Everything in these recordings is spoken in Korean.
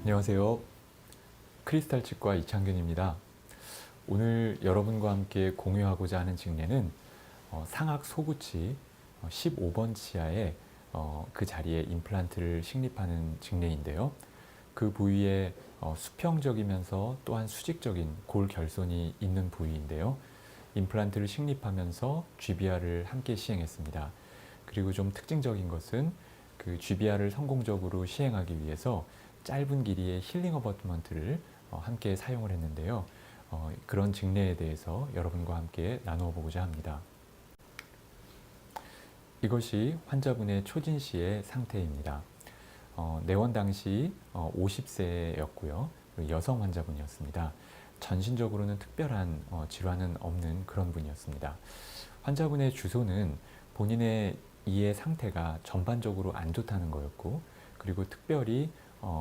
안녕하세요. 크리스탈 치과 이창균입니다. 오늘 여러분과 함께 공유하고자 하는 증례는 상악 소구치 15번 치아에 그 자리에 임플란트를 식립하는 증례인데요. 그 부위에 수평적이면서 또한 수직적인 골 결손이 있는 부위인데요. 임플란트를 식립하면서 GBR을 함께 시행했습니다. 그리고 좀 특징적인 것은 그 GBR을 성공적으로 시행하기 위해서 짧은 길이의 힐링 어버트먼트를 함께 사용을 했는데요. 그런 증례에 대해서 여러분과 함께 나누어 보고자 합니다. 이것이 환자분의 초진 시의 상태입니다. 내원 당시 50세였고요. 여성 환자분이었습니다. 전신적으로는 특별한 질환은 없는 그런 분이었습니다. 환자분의 주소는 본인의 이의 상태가 전반적으로 안 좋다는 거였고, 그리고 특별히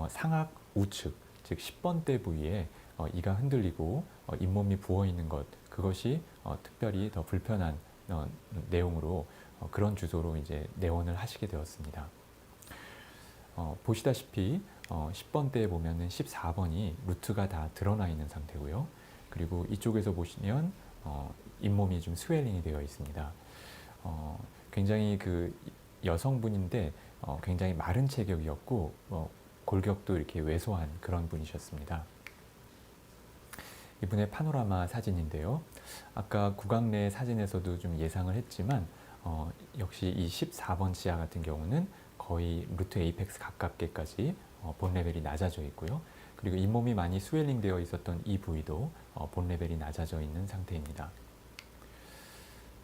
상악 우측, 즉 10번대 부위에 이가 흔들리고 잇몸이 부어 있는 것, 그것이 특별히 더 불편한 내용으로 그런 주소로 이제 내원을 하시게 되었습니다. 보시다시피 10번대에 보면은 14번이 루트가 다 드러나 있는 상태고요. 그리고 이쪽에서 보시면 잇몸이 좀 스웰링이 되어 있습니다. 굉장히 그 여성분인데 굉장히 마른 체격이었고 골격도 이렇게 왜소한 그런 분이셨습니다. 이분의 파노라마 사진인데요. 아까 구강내 사진에서도 좀 예상을 했지만 역시 이 14번 치아 같은 경우는 거의 루트 에이펙스 가깝게까지 본 레벨이 낮아져 있고요. 그리고 잇몸이 많이 스웰링 되어 있었던 이 부위도 본 레벨이 낮아져 있는 상태입니다.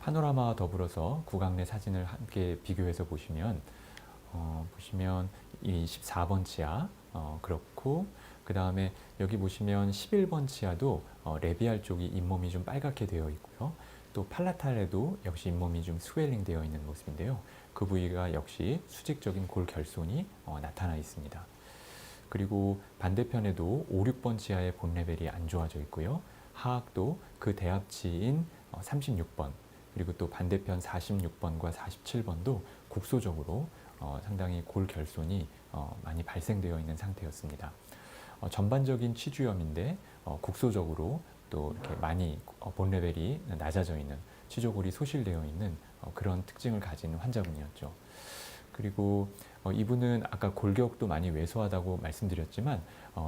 파노라마와 더불어서 구강내 사진을 함께 비교해서 보시면 이 14번 치아 그렇고, 그 다음에 여기 보시면 11번 치아도 레비알 쪽이 잇몸이 좀 빨갛게 되어 있고요. 또 팔라탈에도 역시 잇몸이 좀 스웰링 되어 있는 모습인데요. 그 부위가 역시 수직적인 골 결손이 나타나 있습니다. 그리고 반대편에도 5, 6번 치아의 본 레벨이 안 좋아져 있고요. 하악도 그 대합치인 36번, 그리고 또 반대편 46번과 47번도 국소적으로 상당히 골 결손이 많이 발생되어 있는 상태였습니다. 전반적인 치주염인데 국소적으로 또 이렇게 많이 본 레벨이 낮아져 있는, 치조골이 소실되어 있는 그런 특징을 가진 환자분이었죠. 그리고 이분은 아까 골격도 많이 왜소하다고 말씀드렸지만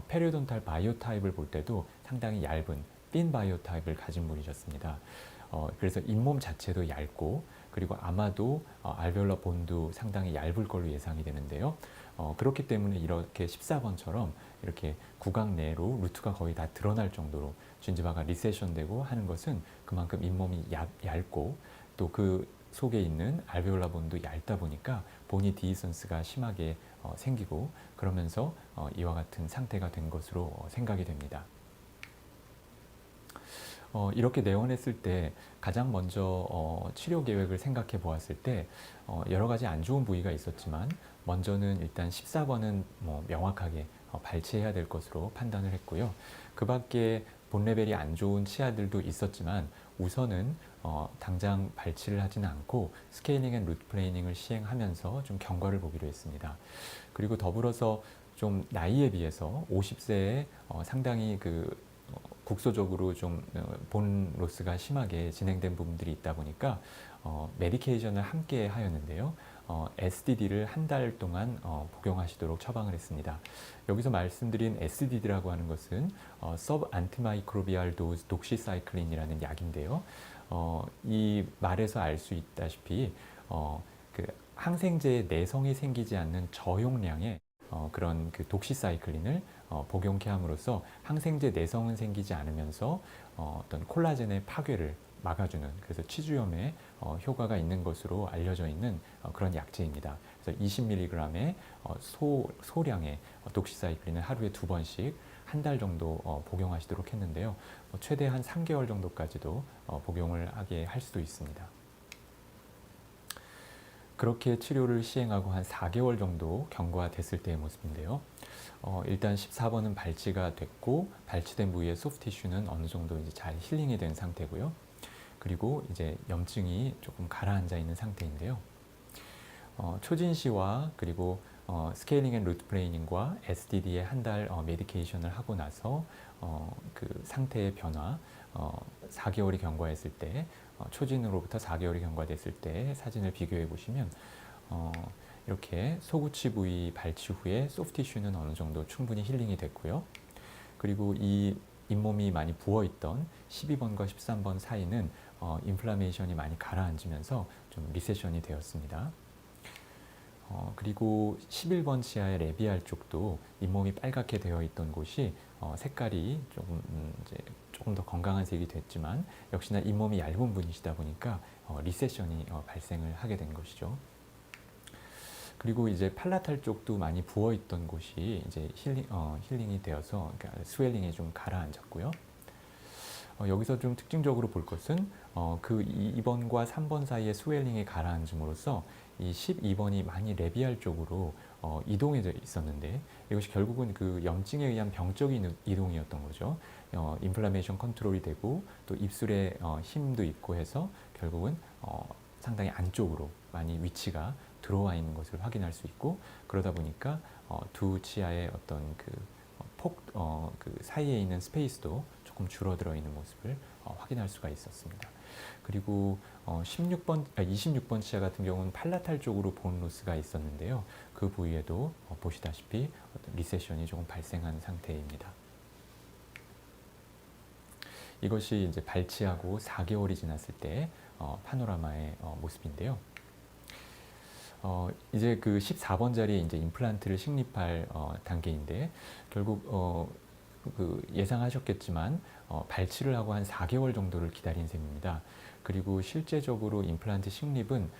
페리오돈탈 바이오타입을 볼 때도 상당히 얇은 핀 바이오타입을 가진 분이셨습니다. 그래서 잇몸 자체도 얇고, 그리고 아마도 알베올라 본도 상당히 얇을 걸로 예상이 되는데요. 그렇기 때문에 이렇게 14번처럼 이렇게 구강 내로 루트가 거의 다 드러날 정도로 진지바가 리세션되고 하는 것은 그만큼 잇몸이 얇고, 또 그 속에 있는 알베올라 본도 얇다 보니까 보니 디선스가 심하게 생기고, 그러면서 이와 같은 상태가 된 것으로 생각이 됩니다. 이렇게 내원했을 때 가장 먼저 치료 계획을 생각해 보았을 때 여러 가지 안 좋은 부위가 있었지만, 먼저는 일단 14번은 명확하게 발치해야 될 것으로 판단을 했고요. 그 밖에 본 레벨이 안 좋은 치아들도 있었지만 우선은 당장 발치를 하지는 않고 스케일링 앤 루트 플레이닝을 시행하면서 좀 경과를 보기로 했습니다. 그리고 더불어서 좀 나이에 비해서 50세에 상당히 국소적으로 좀 본 로스가 심하게 진행된 부분들이 있다 보니까 메디케이션을 함께 하였는데요. SDD를 한 달 동안 복용하시도록 처방을 했습니다. 여기서 말씀드린 SDD라고 하는 것은 서브 안티마이크로비알 도즈 독시사이클린이라는 약인데요. 이 말에서 알 수 있다시피 그 항생제의 내성이 생기지 않는 저용량의 그런 그 독시사이클린을 복용케 함으로써 항생제 내성은 생기지 않으면서 어떤 콜라겐의 파괴를 막아주는, 그래서 치주염에 효과가 있는 것으로 알려져 있는 그런 약제입니다. 그래서 20mg의 소량의 독시사이클린을 하루에 2번씩 한 달 정도 복용하시도록 했는데요. 최대 한 3개월 정도까지도 복용을 하게 할 수도 있습니다. 그렇게 치료를 시행하고 한 4개월 정도 경과됐을 때의 모습인데요. 일단 14번은 발치가 됐고, 발치된 부위의 소프트 티슈는 어느 정도 이제 잘 힐링이 된 상태고요. 그리고 이제 염증이 조금 가라앉아 있는 상태인데요. 초진시와 그리고 스케일링 앤 루트 플레이닝과 SDD에 한 달 메디케이션을 하고 나서 그 상태의 변화 4개월이 경과했을 때 초진으로부터 4개월이 경과됐을 때 사진을 비교해 보시면 이렇게 소구치 부위 발치 후에 소프티슈는 어느 정도 충분히 힐링이 됐고요. 그리고 이 잇몸이 많이 부어있던 12번과 13번 사이는 인플라메이션이 많이 가라앉으면서 좀 리세션이 되었습니다. 그리고 11번 치아의 레비알 쪽도 잇몸이 빨갛게 되어 있던 곳이 색깔이 조금 더 건강한 색이 됐지만 역시나 잇몸이 얇은 분이시다 보니까 리세션이 발생을 하게 된 것이죠. 그리고 이제 팔라탈 쪽도 많이 부어 있던 곳이 이제 힐링이 되어서 그러니까 스웰링이 좀 가라앉았고요. 여기서 좀 특징적으로 볼 것은 그 2번과 3번 사이의 스웰링이 가라앉음으로써 이 12번이 많이 레비알 쪽으로 이동해 있었는데 이것이 결국은 그 염증에 의한 병적인 이동이었던 거죠. 인플라메이션 컨트롤이 되고 또 입술에 힘도 있고 해서 결국은 상당히 안쪽으로 많이 위치가 들어와 있는 것을 확인할 수 있고 그러다 보니까 두 치아의 어떤 그 사이에 있는 스페이스도 조금 줄어들어 있는 모습을 확인할 수가 있었습니다. 그리고 26번 치아 같은 경우는 팔라탈 쪽으로 본 로스가 있었는데요. 그 부위에도 보시다시피 리세션이 조금 발생한 상태입니다. 이것이 이제 발치하고 4개월이 지났을 때 파노라마의 모습인데요. 이제 그 14번 자리에 이제 임플란트를 식립할 단계인데 결국 그 예상하셨겠지만 발치를 하고 한 4개월 정도를 기다린 셈입니다. 그리고 실제적으로 임플란트 식립은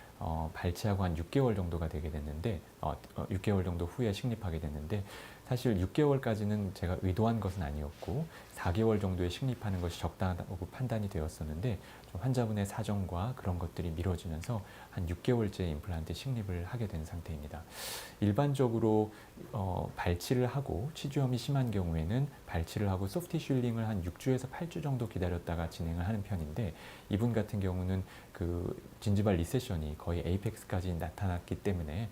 발치하고 한 6개월 정도가 되게 됐는데 6개월 정도 후에 식립하게 됐는데 사실 6개월까지는 제가 의도한 것은 아니었고 4개월 정도에 식립하는 것이 적당하다고 판단이 되었었는데 좀 환자분의 사정과 그런 것들이 미뤄지면서 한 6개월째 임플란트 식립을 하게 된 상태입니다. 일반적으로 발치를 하고 치주염이 심한 경우에는 발치를 하고 소프트 슐링을 한 6주에서 8주 정도 기다렸다가 진행을 하는 편인데 이분 같은 경우는 그 진지발 리세션이 거의 에이펙스까지 나타났기 때문에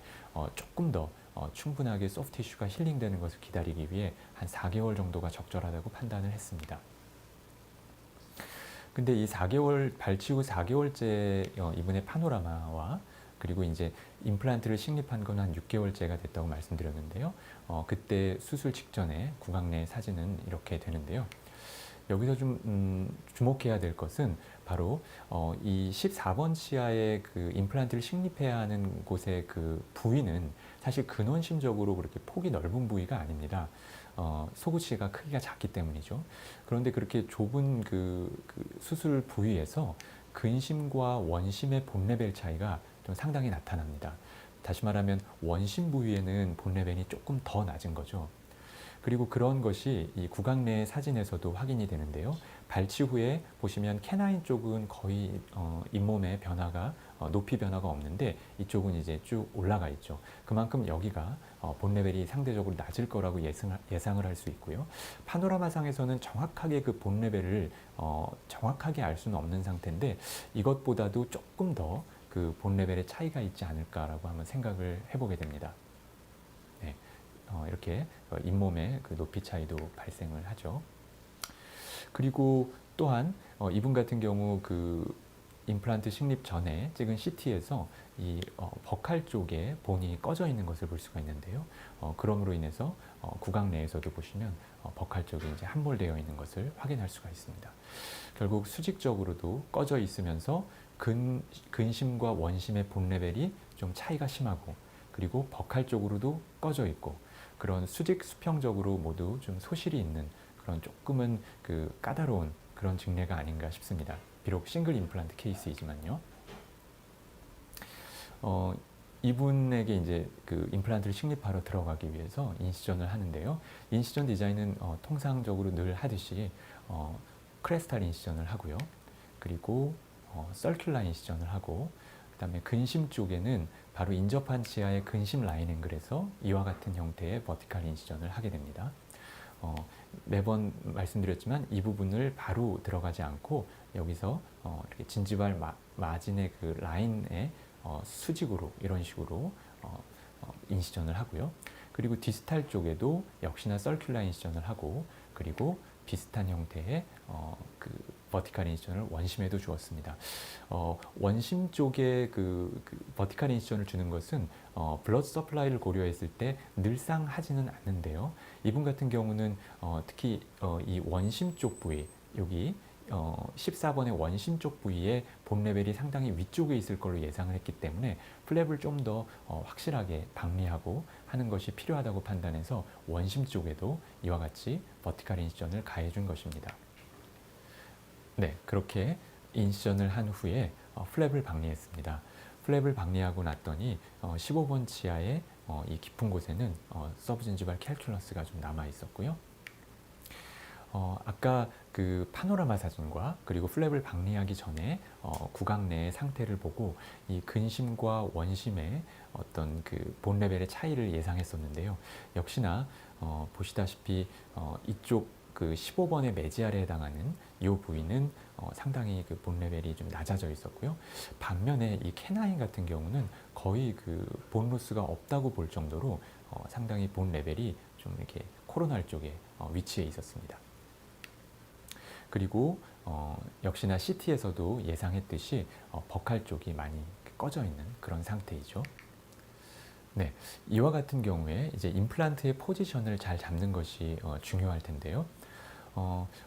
조금 더 충분하게 소프트 티슈가 힐링되는 것을 기다리기 위해 한 4개월 정도가 적절하다고 판단을 했습니다. 근데 이 4개월 발치 후 4개월째 이분의 파노라마와 그리고 이제 임플란트를 식립한 건 한 6개월째가 됐다고 말씀드렸는데요. 그때 수술 직전에 구강 내 사진은 이렇게 되는데요. 여기서 좀 주목해야 될 것은 바로 이 14번 치아의 그 임플란트를 식립해야 하는 곳의 그 부위는 사실 근원심적으로 그렇게 폭이 넓은 부위가 아닙니다. 소구치가 크기가 작기 때문이죠. 그런데 그렇게 좁은 그 수술 부위에서 근심과 원심의 본 레벨 차이가 좀 상당히 나타납니다. 다시 말하면 원심 부위에는 본 레벨이 조금 더 낮은 거죠. 그리고 그런 것이 이 구강 내 사진에서도 확인이 되는데요. 발치 후에 보시면 캐나인 쪽은 거의 잇몸의 변화가 높이 변화가 없는데 이쪽은 이제 쭉 올라가 있죠. 그만큼 여기가 본 레벨이 상대적으로 낮을 거라고 예상을 할 수 있고요. 파노라마상에서는 정확하게 그 본 레벨을 정확하게 알 수는 없는 상태인데 이것보다도 조금 더 그 본 레벨의 차이가 있지 않을까라고 한번 생각을 해보게 됩니다. 네. 이렇게 잇몸의 그 높이 차이도 발생을 하죠. 그리고 또한 이분 같은 경우 그 임플란트 식립 전에 찍은 CT에서 이 버칼 쪽에 본이 꺼져 있는 것을 볼 수가 있는데요. 그럼으로 인해서 구강 내에서도 보시면 버칼 쪽이 이제 함몰되어 있는 것을 확인할 수가 있습니다. 결국 수직적으로도 꺼져 있으면서 근심과 원심의 본 레벨이 좀 차이가 심하고 그리고 버칼 쪽으로도 꺼져 있고 그런 수직 수평적으로 모두 좀 소실이 있는 그런 조금은 그 까다로운 그런 증례가 아닌가 싶습니다. 비록 싱글 임플란트 케이스이지만요. 이분에게 이제 그 임플란트를 식립하러 들어가기 위해서 인시전을 하는데요. 인시전 디자인은 통상적으로 늘 하듯이 크레스탈 인시전을 하고요. 그리고 서큘라 인시전을 하고 그다음에 근심 쪽에는 바로 인접한 치아의 근심 라인 앵글에서 이와 같은 형태의 버티칼 인시전을 하게 됩니다. 매번 말씀드렸지만 이 부분을 바로 들어가지 않고 여기서 이렇게 진지발 마진의 그 라인에 수직으로 이런 식으로 인시전을 하고요. 그리고 디스탈 쪽에도 역시나 서큘러 인시전을 하고, 그리고 비슷한 형태의 그 버티컬 인시전을 원심에도 주었습니다. 원심 쪽에 그 버티컬 인시전을 주는 것은 블러드 서플라이를 고려했을 때 늘상 하지는 않는데요. 이분 같은 경우는 특히 이 원심 쪽 부위, 여기 14번의 원심 쪽 부위에 본 레벨이 상당히 위쪽에 있을 걸로 예상을 했기 때문에 플랩을 좀 더 확실하게 방리하고 하는 것이 필요하다고 판단해서 원심 쪽에도 이와 같이 버티컬 인시전을 가해준 것입니다. 네, 그렇게 인시전을 한 후에 플랩을 방리했습니다. 플랩을 방리하고 났더니 15번 치아의 이 깊은 곳에는 서브진지발 캘큘러스가 좀 남아 있었고요. 아까 그 파노라마 사진과 그리고 플랩을 방리하기 전에 구강 내의 상태를 보고 이 근심과 원심의 어떤 그 본 레벨의 차이를 예상했었는데요. 역시나 보시다시피 이쪽 그 15번의 메지알에 해당하는 이 부위는 상당히 그 본 레벨이 좀 낮아져 있었고요. 반면에 이 캐나인 같은 경우는 거의 그 본 로스가 없다고 볼 정도로 상당히 본 레벨이 좀 이렇게 코로날 쪽에 위치해 있었습니다. 그리고 역시나 CT에서도 예상했듯이 버칼 쪽이 많이 꺼져 있는 그런 상태이죠. 네, 이와 같은 경우에 이제 임플란트의 포지션을 잘 잡는 것이 중요할 텐데요.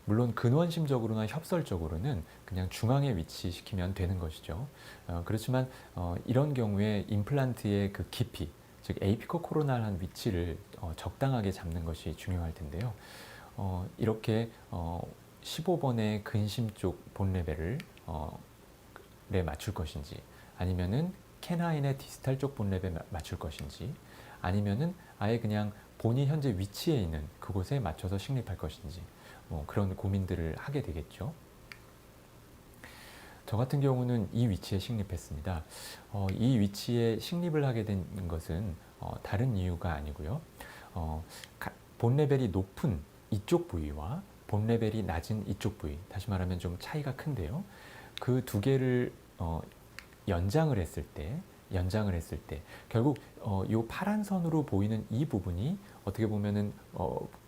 물론 근원심적으로나 협설적으로는 그냥 중앙에 위치시키면 되는 것이죠. 그렇지만 이런 경우에 임플란트의 그 깊이, 즉 에이피코 코로날한 위치를 적당하게 잡는 것이 중요할 텐데요. 이렇게 15번의 근심 쪽 본 레벨을 맞출 것인지, 아니면은 캐나인의 디스탈 쪽 본 레벨에 맞출 것인지, 아니면은 아예 그냥 본이 현재 위치해 있는 그곳에 맞춰서 식립할 것인지, 그런 고민들을 하게 되겠죠. 저 같은 경우는 이 위치에 식립했습니다. 이 위치에 식립을 하게 된 것은 다른 이유가 아니고요. 본 레벨이 높은 이쪽 부위와 본 레벨이 낮은 이쪽 부위, 다시 말하면 좀 차이가 큰데요. 그 두 개를 연장을 했을 때 결국 이 파란 선으로 보이는 이 부분이 어떻게 보면은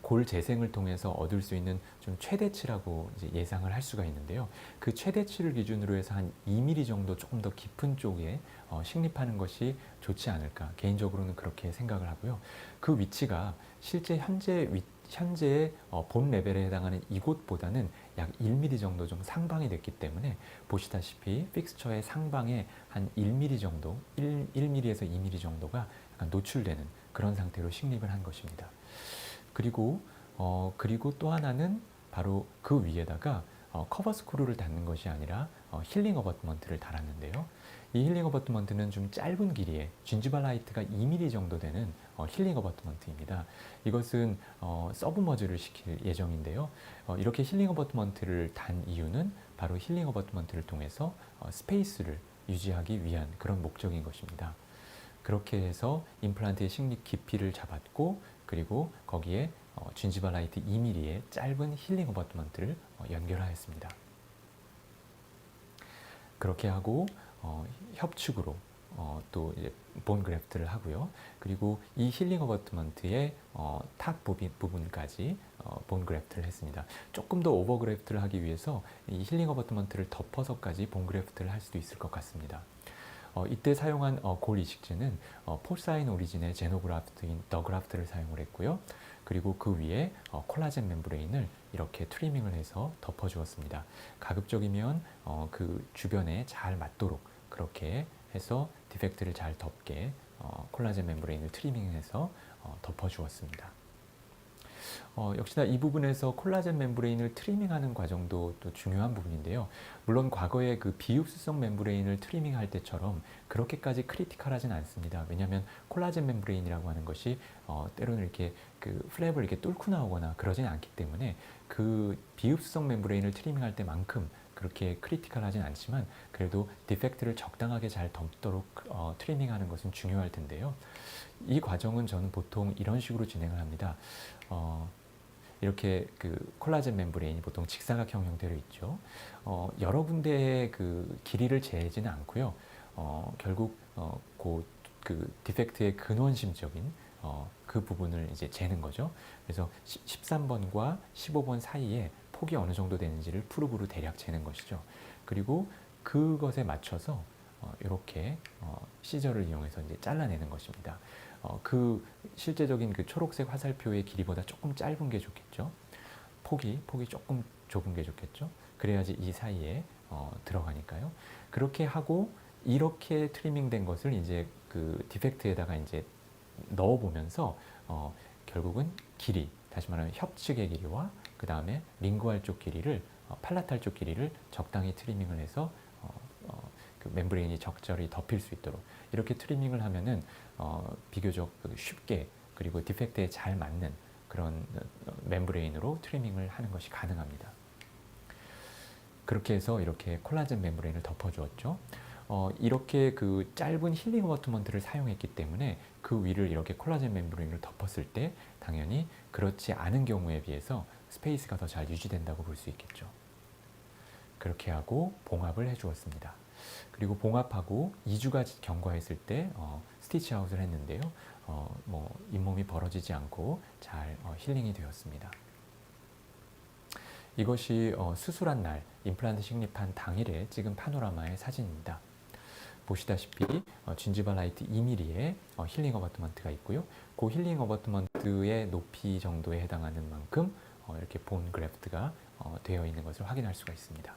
골 재생을 통해서 얻을 수 있는 좀 최대치라고 이제 예상을 할 수가 있는데요. 그 최대치를 기준으로 해서 한 2mm 정도 조금 더 깊은 쪽에 식립하는 것이 좋지 않을까, 개인적으로는 그렇게 생각을 하고요. 그 위치가 실제 현재의 본 레벨에 해당하는 이곳보다는 약 1mm 정도 좀 상방이 됐기 때문에 보시다시피 픽스처의 상방에 한 1mm 정도, 1mm에서 2mm 정도가 약간 노출되는 그런 상태로 식립을 한 것입니다. 그리고 또 하나는 바로 그 위에다가 커버 스크루를 닫는 것이 아니라 힐링 어버트먼트를 달았는데요. 이 힐링 어버트먼트는 좀 짧은 길이에 진지발 하이트가 2mm 정도 되는 힐링 어버트먼트입니다. 이것은 서브머즈를 시킬 예정인데요. 이렇게 힐링 어버트먼트를 단 이유는 바로 힐링 어버트먼트를 통해서 스페이스를 유지하기 위한 그런 목적인 것입니다. 그렇게 해서 임플란트의 식립 깊이를 잡았고, 그리고 거기에 진지발 라이트 2mm의 짧은 힐링 어버트먼트를 연결하였습니다. 그렇게 하고 협축으로 또 이제 본 그래프트를 하고요. 그리고 이 힐링 어버트먼트의 탑 부분까지 본 그래프트를 했습니다. 조금 더 오버 그래프트를 하기 위해서 이 힐링 어버트먼트를 덮어서까지 본 그래프트를 할 수도 있을 것 같습니다. 이때 사용한 골 이식제는 포사인 오리진의 제노그라프트인 더그라프트를 사용을 했고요. 그리고 그 위에 콜라겐 멤브레인을 이렇게 트리밍을 해서 덮어주었습니다. 가급적이면 그 주변에 잘 맞도록 그렇게 해서 디펙트를 잘 덮게 콜라겐 멤브레인을 트리밍해서 덮어주었습니다. 역시나 이 부분에서 콜라겐 멤브레인을 트리밍하는 과정도 또 중요한 부분인데요. 물론 과거에 그 비흡수성 멤브레인을 트리밍할 때처럼 그렇게까지 크리티컬하진 않습니다. 왜냐하면 콜라겐 멤브레인이라고 하는 것이 때로는 이렇게 그 플랩을 이렇게 뚫고 나오거나 그러진 않기 때문에 그 비흡수성 멤브레인을 트리밍할 때만큼 그렇게 크리티컬하진 않지만 그래도 디펙트를 적당하게 잘 덮도록 트리밍하는 것은 중요할 텐데요. 이 과정은 저는 보통 이런 식으로 진행을 합니다. 이렇게 그 콜라겐 멤브레인이 보통 직사각형 형태로 있죠. 여러 군데의 그 길이를 재지는 않고요. 결국 그 그 디펙트의 근원심적인 그 부분을 이제 재는 거죠. 그래서 13번과 15번 사이에 폭이 어느 정도 되는지를 프로브로 대략 재는 것이죠. 그리고 그것에 맞춰서 이렇게 시저를 이용해서 이제 잘라내는 것입니다. 그 실제적인 그 초록색 화살표의 길이보다 조금 짧은 게 좋겠죠. 폭이 조금 좁은 게 좋겠죠. 그래야지 이 사이에 들어가니까요. 그렇게 하고 이렇게 트리밍된 것을 이제 그 디펙트에다가 이제 넣어보면서 결국은 길이, 다시 말하면 협측의 길이와 그 다음에 링구알 쪽 길이를 팔라탈 쪽 길이를 적당히 트리밍을 해서 그 멤브레인이 적절히 덮일 수 있도록 이렇게 트리밍을 하면은 비교적 쉽게 그리고 디펙트에 잘 맞는 그런 멤브레인으로 트리밍을 하는 것이 가능합니다. 그렇게 해서 이렇게 콜라겐 멤브레인을 덮어주었죠. 이렇게 그 짧은 힐링 어버트먼트를 사용했기 때문에 그 위를 이렇게 콜라겐 멤브레인을 덮었을 때 당연히 그렇지 않은 경우에 비해서 스페이스가 더 잘 유지된다고 볼 수 있겠죠. 그렇게 하고 봉합을 해주었습니다. 그리고 봉합하고 2주가 경과했을 때 스티치 아웃을 했는데요. 뭐 잇몸이 벌어지지 않고 잘 힐링이 되었습니다. 이것이 수술한 날, 임플란트 식립한 당일에 찍은 파노라마의 사진입니다. 보시다시피 진지바 라이트 2mm의 힐링 어버트먼트가 있고요. 그 힐링 어버트먼트의 높이 정도에 해당하는 만큼 이렇게 본 그래프트가 되어 있는 것을 확인할 수가 있습니다.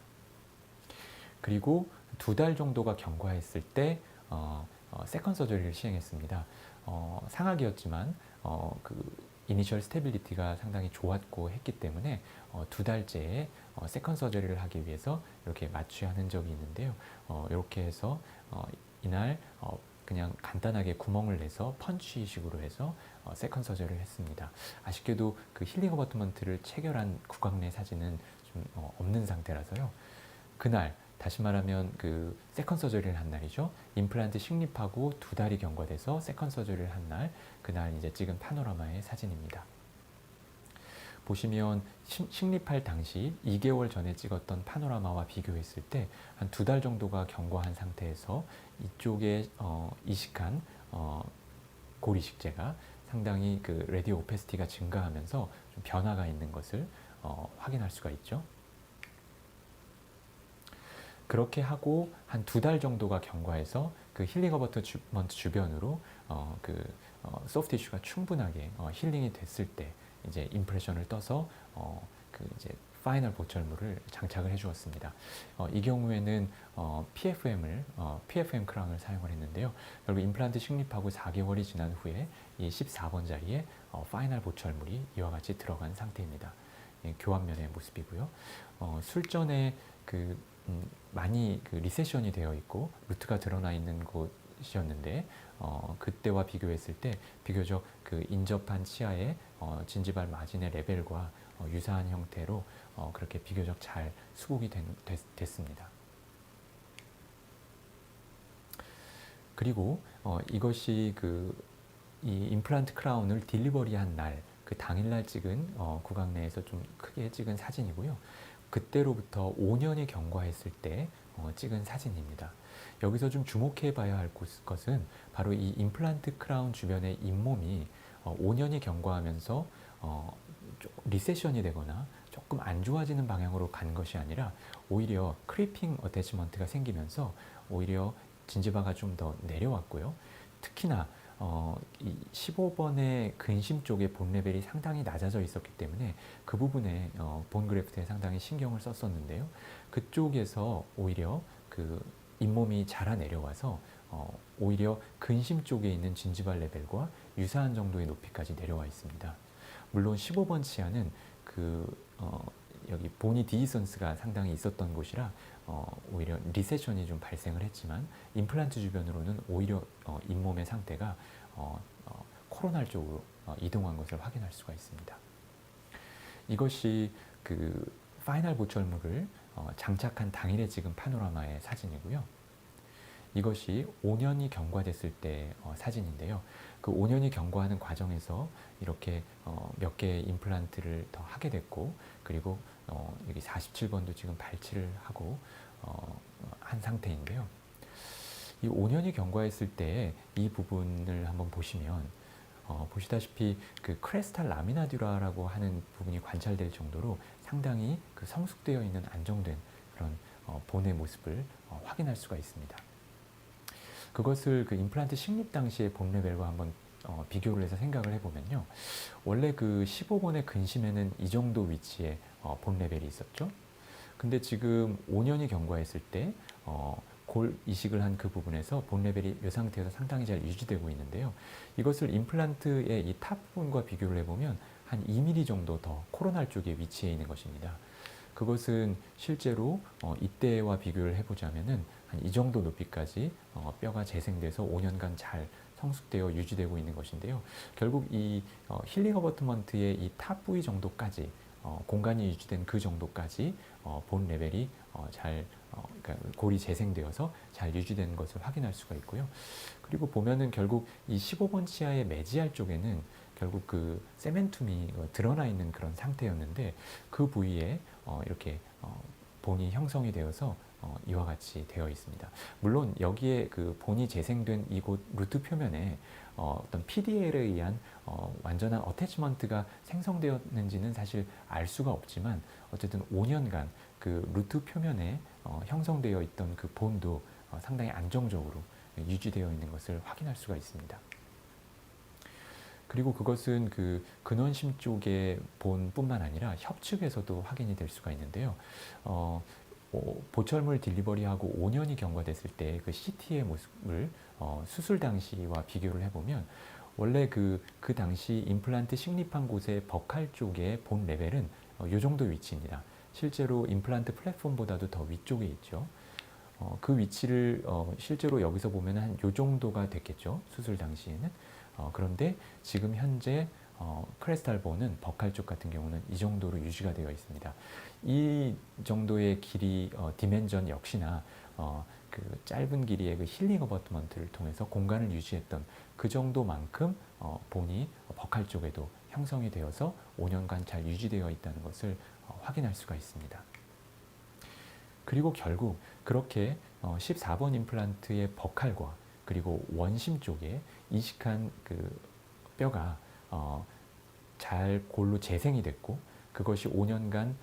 그리고 2달 정도가 경과했을 때 세컨 서저리를 시행했습니다. 상하기였지만 그 이니셜 스테빌리티가 상당히 좋았고 했기 때문에 2달째에 세컨 서저리를 하기 위해서 이렇게 마취한 흔적이 있는데요. 이렇게 해서 이날 그냥 간단하게 구멍을 내서 펀치식으로 해서 세컨 서저리를 했습니다. 아쉽게도 그 힐링 어버트먼트를 체결한 구강 내 사진은 좀 없는 상태라서요. 그날 다시 말하면 그 세컨 서저리를 한 날이죠. 임플란트 식립하고 2달이 경과돼서 세컨 서저리를 한 날, 그날 이제 찍은 파노라마의 사진입니다. 보시면 식립할 당시 2개월 전에 찍었던 파노라마와 비교했을 때 한 2달 정도가 경과한 상태에서 이쪽에 이식한 고리식재가 상당히 그 레디오 오페시티가 증가하면서 좀 변화가 있는 것을 확인할 수가 있죠. 그렇게 하고 한 2달 정도가 경과해서 그 힐링 어버트먼트 주변으로 소프트 티슈가 충분하게 힐링이 됐을 때 이제 임프레션을 떠서 그 이제 파이널 보철물을 장착을 해주었습니다. 이 경우에는 PFM 크라운을 사용을 했는데요. 결국 임플란트 식립하고 4개월이 지난 후에 이 14번 자리에 파이널 보철물이 이와 같이 들어간 상태입니다. 예, 교환면의 모습이고요. 술전에 많이 그 리세션이 되어 있고 루트가 드러나 있는 곳이었는데 그때와 비교했을 때 비교적 그 인접한 치아의 진지발 마진의 레벨과 유사한 형태로 그렇게 비교적 잘 수복이 됐습니다. 그리고 이것이 이 임플란트 크라운을 딜리버리한 날, 그 당일날 찍은 구강 내에서 좀 크게 찍은 사진이고요. 그때로부터 5년이 경과했을 때 찍은 사진입니다. 여기서 좀 주목해 봐야 할 것은 바로 이 임플란트 크라운 주변의 잇몸이 5년이 경과하면서 리세션이 되거나 조금 안 좋아지는 방향으로 간 것이 아니라 오히려 크리핑 어태치먼트가 생기면서 오히려 진지바가 좀 더 내려왔고요. 특히나 이 15번의 근심 쪽에 본 레벨이 상당히 낮아져 있었기 때문에 그 부분에 본 그래프트에 상당히 신경을 썼었는데요. 그쪽에서 오히려 그 잇몸이 자라 내려와서 오히려 근심 쪽에 있는 진지발 레벨과 유사한 정도의 높이까지 내려와 있습니다. 물론 15번 치아는 여기 보니 디선스가 상당히 있었던 곳이라 오히려 리세션이 좀 발생을 했지만 임플란트 주변으로는 오히려 잇몸의 상태가 코로날 쪽으로 이동한 것을 확인할 수가 있습니다. 이것이 그 파이널 보철물을 장착한 당일에 찍은 파노라마의 사진이고요. 이것이 5년이 경과됐을 때 사진인데요. 그 5년이 경과하는 과정에서 이렇게 몇 개의 임플란트를 더 하게 됐고, 그리고 여기 47번도 지금 발치를 하고 한 상태인데요. 이 5년이 경과했을 때 이 부분을 한번 보시면 보시다시피 그 크레스탈 라미나듈라라고 하는 부분이 관찰될 정도로 상당히 그 성숙되어 있는 안정된 그런 본의 모습을 확인할 수가 있습니다. 그것을 그 임플란트 식립 당시의 본 레벨과 한번 비교를 해서 생각을 해보면요. 원래 그 15번의 근심에는 이 정도 위치에 본 레벨이 있었죠. 근데 지금 5년이 경과했을 때 골 이식을 한 그 부분에서 본 레벨이 이 상태에서 상당히 잘 유지되고 있는데요. 이것을 임플란트의 이 탑 부분과 비교를 해보면 한 2mm 정도 더 코로날 쪽에 위치해 있는 것입니다. 그것은 실제로 이때와 비교를 해보자면은 한 이 정도 높이까지 뼈가 재생돼서 5년간 잘 성숙되어 유지되고 있는 것인데요. 결국 이 힐링 어버트먼트의 이 탑 부위 정도까지 공간이 유지된 그 정도까지 본 레벨이 그러니까 골이 재생되어서 잘 유지되는 것을 확인할 수가 있고요. 그리고 보면은 결국 이 15번 치아의 매지알 쪽에는 결국 그 세멘툼이 드러나 있는 그런 상태였는데 그 부위에 이렇게 본이 형성이 되어서 이와 같이 되어 있습니다. 물론 여기에 그 본이 재생된 이곳 루트 표면에 어떤 PDL에 의한 완전한 어태치먼트가 생성되었는지는 사실 알 수가 없지만 어쨌든 5년간 그 루트 표면에 형성되어 있던 그 본도 상당히 안정적으로 유지되어 있는 것을 확인할 수가 있습니다. 그리고 그것은 그 근원심 쪽의 본뿐만 아니라 협측에서도 확인이 될 수가 있는데요. 보철물 딜리버리하고 5년이 경과됐을 때 그 CT의 모습을 수술 당시와 비교를 해보면 원래 그 당시 임플란트 식립한 곳의 버칼 쪽의 본 레벨은 이 정도 위치입니다. 실제로 임플란트 플랫폼보다도 더 위쪽에 있죠. 그 위치를 실제로 여기서 보면 한 이 정도가 됐겠죠. 수술 당시에는. 그런데 지금 현재 크레스탈 본은 버칼 쪽 같은 경우는 이 정도로 유지가 되어 있습니다. 이 정도의 길이 디멘전 역시나 그 짧은 길이의 그 힐링 어버트먼트를 통해서 공간을 유지했던 그 정도만큼 본이 버칼 쪽에도 형성이 되어서 5년간 잘 유지되어 있다는 것을 확인할 수가 있습니다. 그리고 결국 그렇게 14번 임플란트의 버칼과 그리고 원심 쪽에 이식한 그 뼈가 잘 골로 재생이 됐고 그것이 5년간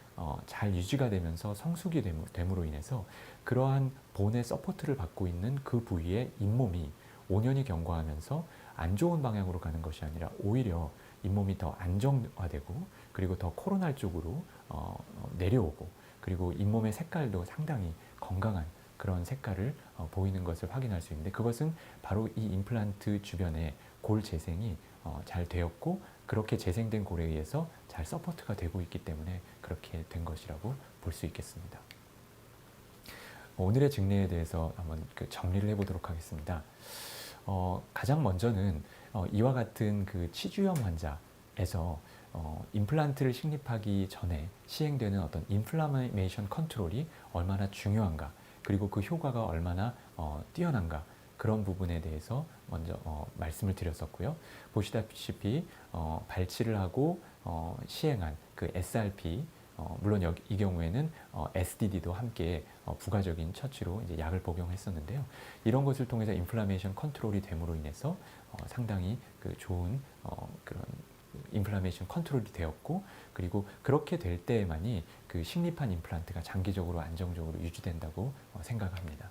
잘 유지가 되면서 성숙이 됨으로 인해서 그러한 본의 서포트를 받고 있는 그 부위의 잇몸이 5년이 경과하면서 안 좋은 방향으로 가는 것이 아니라 오히려 잇몸이 더 안정화되고 그리고 더 코로날 쪽으로 내려오고 그리고 잇몸의 색깔도 상당히 건강한 그런 색깔을 보이는 것을 확인할 수 있는데 그것은 바로 이 임플란트 주변에 골 재생이 잘 되었고 그렇게 재생된 골에 의해서 잘 서포트가 되고 있기 때문에 그렇게 된 것이라고 볼 수 있겠습니다. 오늘의 증례에 대해서 한번 정리를 해보도록 하겠습니다. 가장 먼저는 이와 같은 그 치주염 환자에서 임플란트를 식립하기 전에 시행되는 어떤 인플라메이션 컨트롤이 얼마나 중요한가 그리고 그 효과가 얼마나 뛰어난가 그런 부분에 대해서 먼저 말씀을 드렸었고요. 보시다시피 발치를 하고 시행한 그 SRP 물론 이 경우에는 SDD도 함께 부가적인 처치로 이제 약을 복용했었는데요. 이런 것을 통해서 인플라메이션 컨트롤이 됨으로 인해서 상당히 그 좋은 그런 인플라메이션 컨트롤이 되었고 그리고 그렇게 될 때에만이 그 식립한 임플란트가 장기적으로 안정적으로 유지된다고 생각합니다.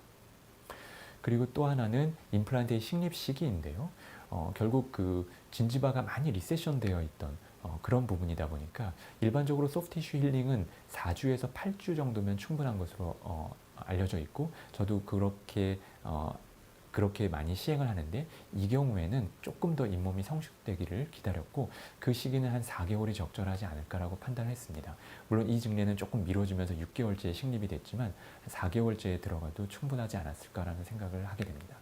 그리고 또 하나는 임플란트의 식립 시기인데요. 결국 그 진지바가 많이 리세션 되어 있던 그런 부분이다 보니까 일반적으로 소프티슈 힐링은 4주에서 8주 정도면 충분한 것으로 알려져 있고 저도 그렇게 많이 시행을 하는데 이 경우에는 조금 더 잇몸이 성숙되기를 기다렸고 그 시기는 한 4개월이 적절하지 않을까라고 판단했습니다. 물론 이 증례는 조금 미뤄지면서 6개월째에 식립이 됐지만 4개월째에 들어가도 충분하지 않았을까라는 생각을 하게 됩니다.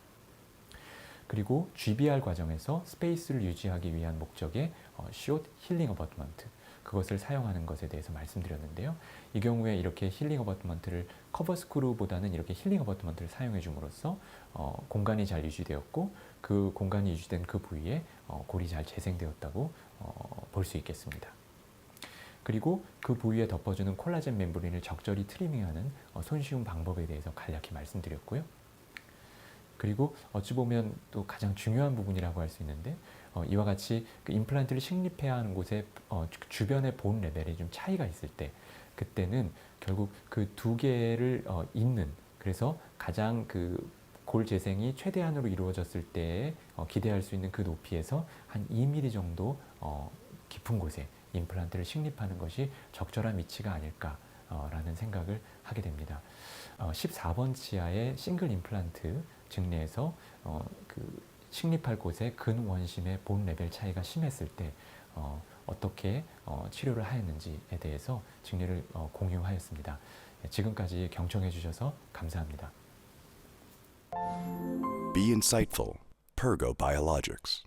그리고 GBR 과정에서 스페이스를 유지하기 위한 목적의 숏 힐링 어버트먼트 그것을 사용하는 것에 대해서 말씀드렸는데요. 이 경우에 이렇게 힐링 어버트먼트를 커버 스크루보다는 이렇게 힐링 어버트먼트를 사용해 줌으로써 공간이 잘 유지되었고 그 공간이 유지된 그 부위에 골이 잘 재생되었다고 볼 수 있겠습니다. 그리고 그 부위에 덮어주는 콜라겐 멤브레인을 적절히 트리밍하는 손쉬운 방법에 대해서 간략히 말씀드렸고요. 그리고 어찌 보면 또 가장 중요한 부분이라고 할 수 있는데 이와 같이 그 임플란트를 식립해야 하는 곳에 주변의 본 레벨이 좀 차이가 있을 때 그때는 결국 그 두 개를 잇는 그래서 가장 그 골 재생이 최대한으로 이루어졌을 때 기대할 수 있는 그 높이에서 한 2mm 정도 깊은 곳에 임플란트를 식립하는 것이 적절한 위치가 아닐까라는 생각을 하게 됩니다. 14번 치아의 싱글 임플란트 증례에서 그 식립할 곳의 근원심의 본 레벨 차이가 심했을 때 어떻게 치료를 하였는지에 대해서 증례를 공유하였습니다. 지금까지 경청해 주셔서 감사합니다. Be insightful. Pergo Biologics.